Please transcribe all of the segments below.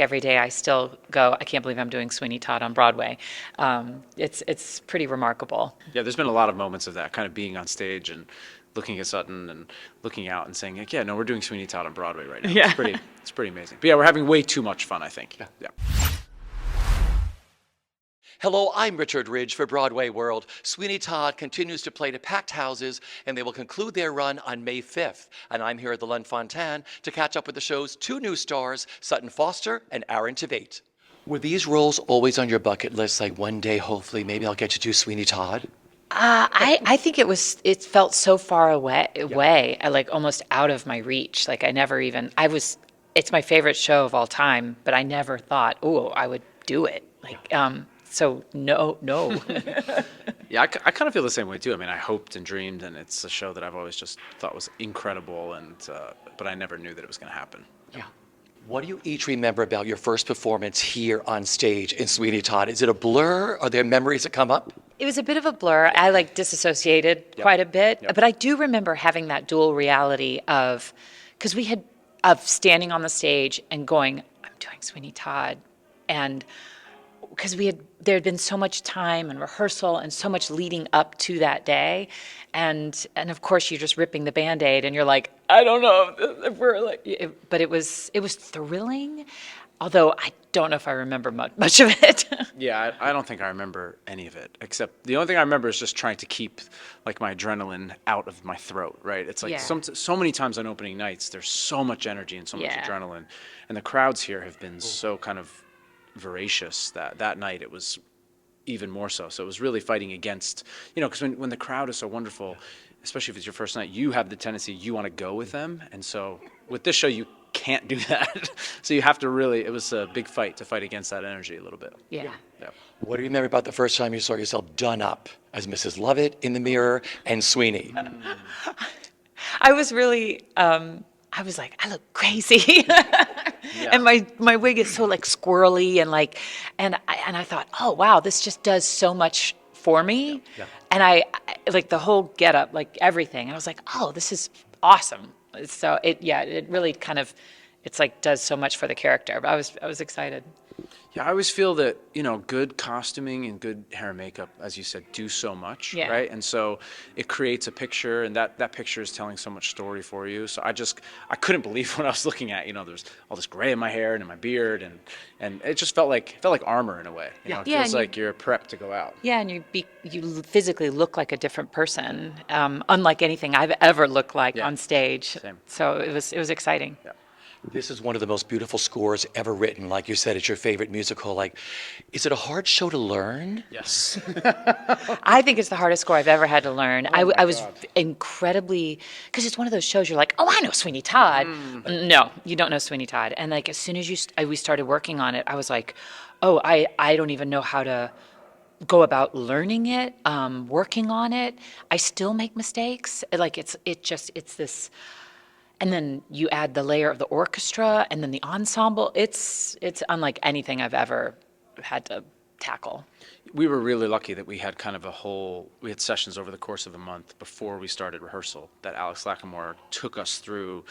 Every day I still go, I can't believe I'm doing Sweeney Todd on Broadway. It's pretty remarkable. Yeah, there's been a lot of moments of that, kind of being on stage and looking at Sutton and looking out and saying, like, yeah, no, we're doing Sweeney Todd on Broadway right now. Yeah. It's pretty amazing. But yeah, we're having way too much fun, I think. Yeah. Hello, I'm Richard Ridge for Broadway World. Sweeney Todd continues to play to packed houses, and they will conclude their run on May 5th. And I'm here at the Lund Fontanne to catch up with the show's two new stars, Sutton Foster and Aaron Tveit. Were these roles always on your bucket list? Like one day, hopefully, maybe I'll get to do Sweeney Todd? I think it felt so far away, like almost out of my reach. Like it's my favorite show of all time, but I never thought, oh, I would do it. So no. Yeah, I kind of feel the same way too. I mean, I hoped and dreamed, and it's a show that I've always just thought was incredible, but I never knew that it was going to happen. Yeah. What do you each remember about your first performance here on stage in Sweeney Todd? Is it a blur? Are there memories that come up? It was a bit of a blur. I disassociated quite a bit, but I do remember having that dual reality of standing on the stage and going, I'm doing Sweeney Todd, and because there had been so much time and rehearsal and so much leading up to that day, and of course you're just ripping the Band-Aid and you're like, I don't know if we're like, but it was thrilling, although I don't know if I remember much of it. Yeah, I don't think I remember any of it, except the only thing I remember is just trying to keep like my adrenaline out of my throat, right? It's like so many times on opening nights, there's so much energy and so much adrenaline, and the crowds here have been so kind of voracious that night it was even more so. So it was really fighting against, because when the crowd is so wonderful, especially if it's your first night, you have the tendency, you want to go with them. And so with this show, you can't do that. So you have to it was a big fight to fight against that energy a little bit. Yeah. What do you remember about the first time you saw yourself done up as Mrs. Lovett in the mirror and Sweeney? I was really, I was like, I look crazy. And my wig is so squirrely and I thought, oh wow, this just does so much for me. Yeah. And I the whole getup, everything. And I was like, oh, this is awesome. So it really kind of, does so much for the character. But I was excited. Yeah, I always feel that, good costuming and good hair and makeup, as you said, do so much, right? And so it creates a picture, and that picture is telling so much story for you. So I couldn't believe what I was looking at. There's all this gray in my hair and in my beard, and it just felt like armor in a way. It feels like you're prepped to go out. Yeah, and you physically look like a different person, unlike anything I've ever looked like on stage. Same. So it was exciting. Yeah. This is one of the most beautiful scores ever written. Like you said, it's your favorite musical. Is it a hard show to learn? Yes. I think it's the hardest score I've ever had to learn. Oh I was incredibly, because it's one of those shows you're like, oh, I know Sweeney Todd. No, you don't know Sweeney Todd. And as soon as we started working on it, I was like, oh, I don't even know how to go about learning it, working on it. I still make mistakes. It's this. And then you add the layer of the orchestra and then the ensemble. It's unlike anything I've ever had to tackle. We were really lucky that we had we had sessions over the course of a month before we started rehearsal that Alex Lacamoire took us through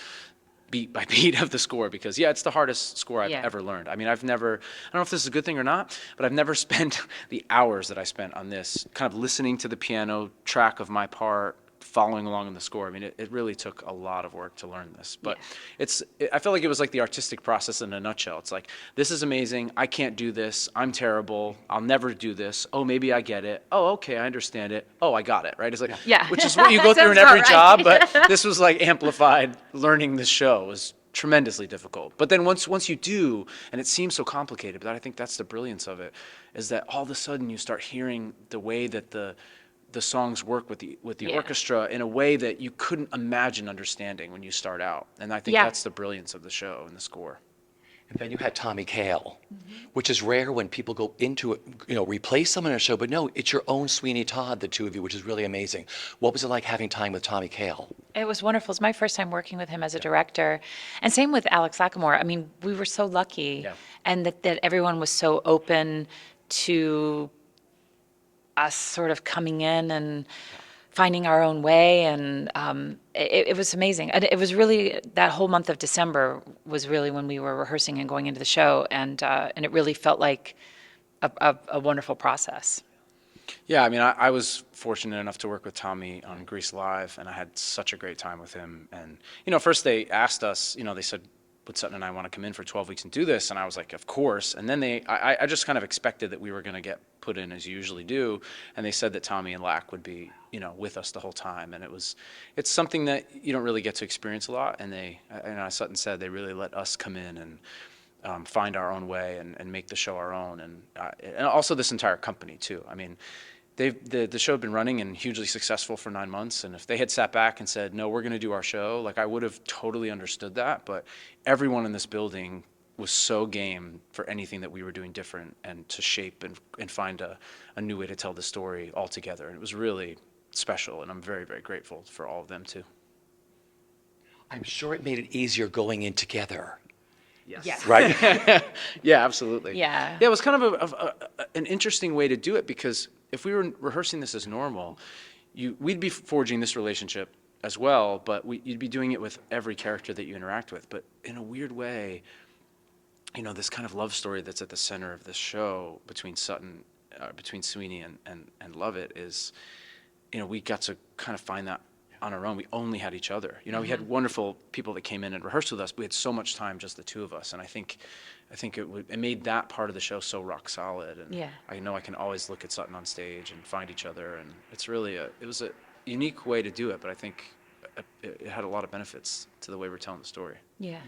beat by beat of the score, because it's the hardest score I've ever learned. I mean, I don't know if this is a good thing or not, but I've never spent the hours that I spent on this kind of listening to the piano track of my part, following along in the score. I mean, it really took a lot of work to learn this, but I felt like it was like the artistic process in a nutshell. It's like, this is amazing. I can't do this. I'm terrible. I'll never do this. Oh, maybe I get it. Oh, okay, I understand it. Oh, I got it, right? It's like, which is what you go through in every job, but this was amplified. Learning this show was tremendously difficult. But then once you do, and it seems so complicated, but I think that's the brilliance of it, is that all of a sudden you start hearing the way that the songs work with the orchestra in a way that you couldn't imagine understanding when you start out. And I think that's the brilliance of the show and the score. And then you had Tommy Kail, which is rare when people go into it, replace someone in a show, but no, it's your own Sweeney Todd, the two of you, which is really amazing. What was it like having time with Tommy Kail? It was wonderful. It was my first time working with him as a director. And same with Alex Lacamoire. I mean, we were so lucky, and that everyone was so open to us sort of coming in and finding our own way, and it was amazing. And it was really, that whole month of December was really when we were rehearsing and going into the show, and it really felt like a wonderful process. Yeah, I mean, I was fortunate enough to work with Tommy on Grease Live, and I had such a great time with him. And, first they asked us, they said, would Sutton and I want to come in for 12 weeks and do this? And I was like, of course. And then I just kind of expected that we were going to get put in as you usually do. And they said that Tommy and Lack would be, with us the whole time. And it's something that you don't really get to experience a lot. And as Sutton said, they really let us come in and find our own way and make the show our own. And also this entire company too. I mean, the show had been running and hugely successful for 9 months, and if they had sat back and said, no, we're going to do our show, like, I would have totally understood that. But everyone in this building was so game for anything that we were doing different, and to shape and find a new way to tell the story all together. And it was really special, and I'm very, very grateful for all of them too. I'm sure it made it easier going in together. Yes. Right? Yeah, absolutely. Yeah. Yeah, it was kind of an interesting way to do it, because if we were rehearsing this as normal, we'd be forging this relationship as well, but you'd be doing it with every character that you interact with. But in a weird way, this kind of love story that's at the center of this show between between Sweeney and Lovett is, we got to kind of find that on our own. We only had each other. We had wonderful people that came in and rehearsed with us, but we had so much time, just the two of us. And I think it made that part of the show so rock solid. And Yeah. I know I can always look at Sutton on stage and find each other. And it's really it was a unique way to do it, but I think it had a lot of benefits to the way we're telling the story. Yeah.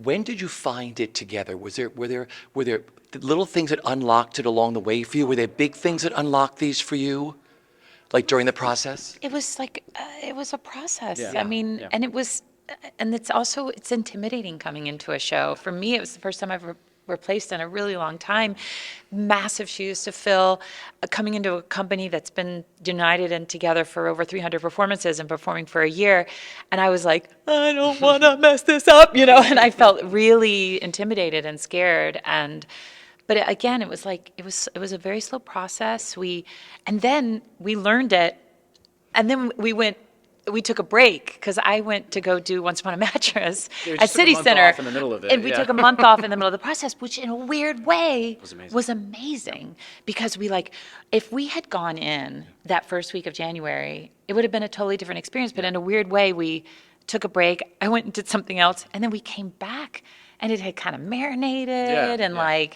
When did you find it together? Were there little things that unlocked it along the way for you? Were there big things that unlocked these for you, like during the process? It was like, it was a process. Yeah. I mean, Yeah. and it's intimidating coming into a show. For me, it was the first time I've replaced in a really long time. Massive shoes to fill, coming into a company that's been united and together for over 300 performances and performing for a year. And I was like, I don't want to mess this up, and I felt really intimidated and scared. But again, it was a very slow process. And then we learned it, and then we took a break, because I went to go do Once Upon a Mattress Yeah, we at just took a City month Center. off in the middle of it, And we yeah. took a month off in the middle of the process, which in a weird way Was amazing. was amazing. Because if we had gone in that first week of January, it would have been a totally different experience. But in a weird way, we took a break. I went and did something else, and then we came back, and it had kind of marinated, Yeah.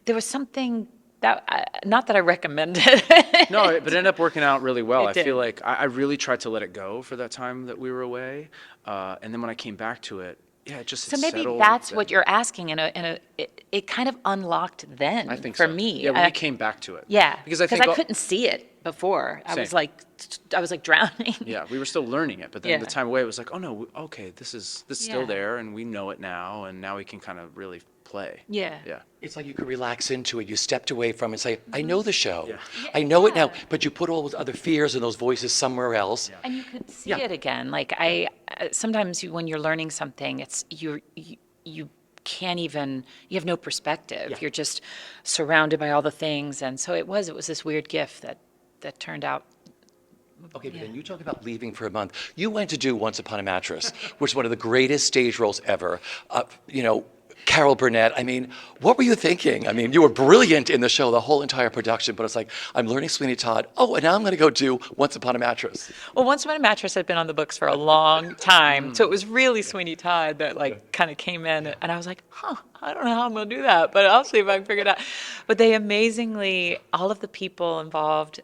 There was something that, not that I recommend it. No, but it ended up working out really well. I It did. feel like I really tried to let it go for that time that we were away, and then when I came back to it, it just So maybe settled, that's what and you're asking. It kind of unlocked then I think for so. me. Yeah, when we came back to it. Yeah, because I think couldn't see it before. I was Same. like drowning. Yeah, we were still learning it, but then Yeah. the time away, it was like, oh no, okay, this is still Yeah. there, and we know it now, and now we can kind of really play. Yeah. Yeah. It's like you could relax into it. You stepped away from it and say, I know the show. Yeah. I know it now. Yeah. But you put all those other fears and those voices somewhere else. And you could see Yeah. it again. Like sometimes when you're learning something, you can't even, you have no perspective. Yeah. You're just surrounded by all the things. And so it was this weird gift that turned out. Okay, but Yeah. then you talk about leaving for a month. You went to do Once Upon a Mattress, which is one of the greatest stage roles ever. Carol Burnett, I mean, what were you thinking? I mean, you were brilliant in the show, the whole entire production, but it's like, I'm learning Sweeney Todd. Oh, and now I'm going to go do Once Upon a Mattress. Well, Once Upon a Mattress had been on the books for a long time, so it was really Sweeney Todd that kind of came in, and I was like, I don't know how I'm going to do that, but I'll see if I can figure it out. But they amazingly, all of the people involved,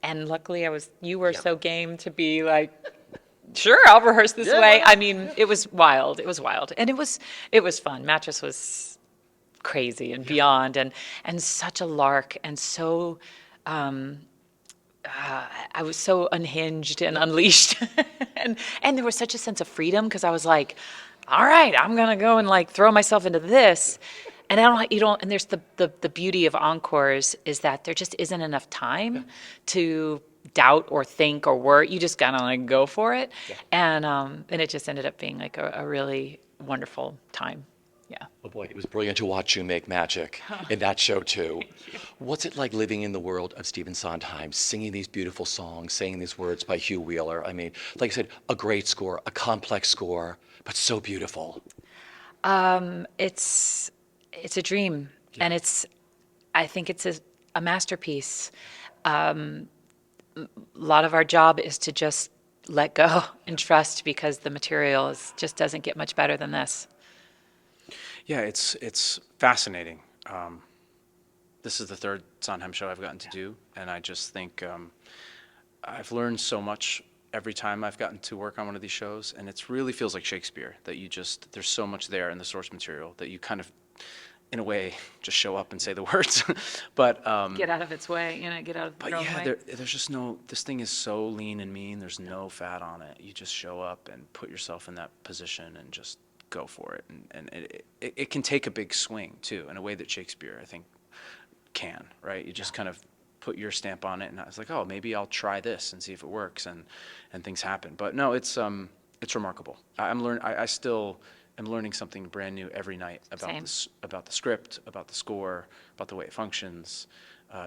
and luckily you were so game to be like, sure, I'll rehearse this way. I mean, it was wild. It was wild, and it was fun. Mattress was crazy and beyond, and such a lark, and so. I was so unhinged and unleashed, and there was such a sense of freedom, because I was like, all right, I'm gonna go and throw myself into this. And and there's the beauty of encores is that there just isn't enough time to doubt or think or worry. You just gotta go for it. And it just ended up being a really wonderful time. Yeah. Oh boy, it was brilliant to watch you make magic in that show too. What's it like living in the world of Stephen Sondheim, singing these beautiful songs, saying these words by Hugh Wheeler? I mean, like I said, a great score, a complex score, but so beautiful. It's a dream, and I think it's a masterpiece. A lot of our job is to just let go and trust, because the material just doesn't get much better than this. Yeah, it's fascinating. This is the third Sondheim show I've gotten to do, and I just think I've learned so much every time I've gotten to work on one of these shows, and it really feels like Shakespeare, that there's so much there in the source material that you kind of, in a way, just show up and say the words. But Get out of its way, get out of but your own yeah, way. there's just this thing is so lean and mean, there's no fat on it. You just show up and put yourself in that position and just go for it. And it can take a big swing, too, in a way that Shakespeare, I think, can, right? You just kind of put your stamp on it, and I was like, oh, maybe I'll try this and see if it works, and things happen. But no, it's remarkable. I still am learning something brand new every night about Same. about the script, about the score, about the way it functions.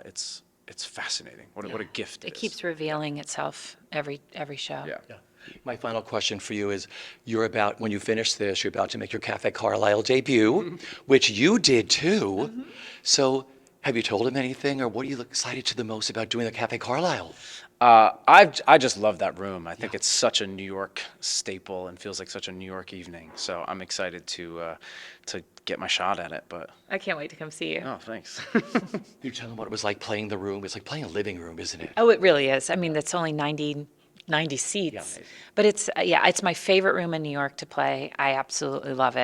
It's fascinating. What a gift It is. keeps revealing itself every show. Yeah. Yeah. My final question for you is, when you finish this, you're about to make your Cafe Carlile debut, which you did too. So have you told him anything, or what are you excited to the most about doing the Cafe Carlile? I just love that room. I think it's such a New York staple and feels like such a New York evening. So I'm excited to get my shot at it. But I can't wait to come see you. oh, thanks. You tell him what it was like playing the room. It's like playing a living room, isn't it? Oh, it really is. I mean, that's only 90 seats. amazing. But it's my favorite room in New York to play. I absolutely love it.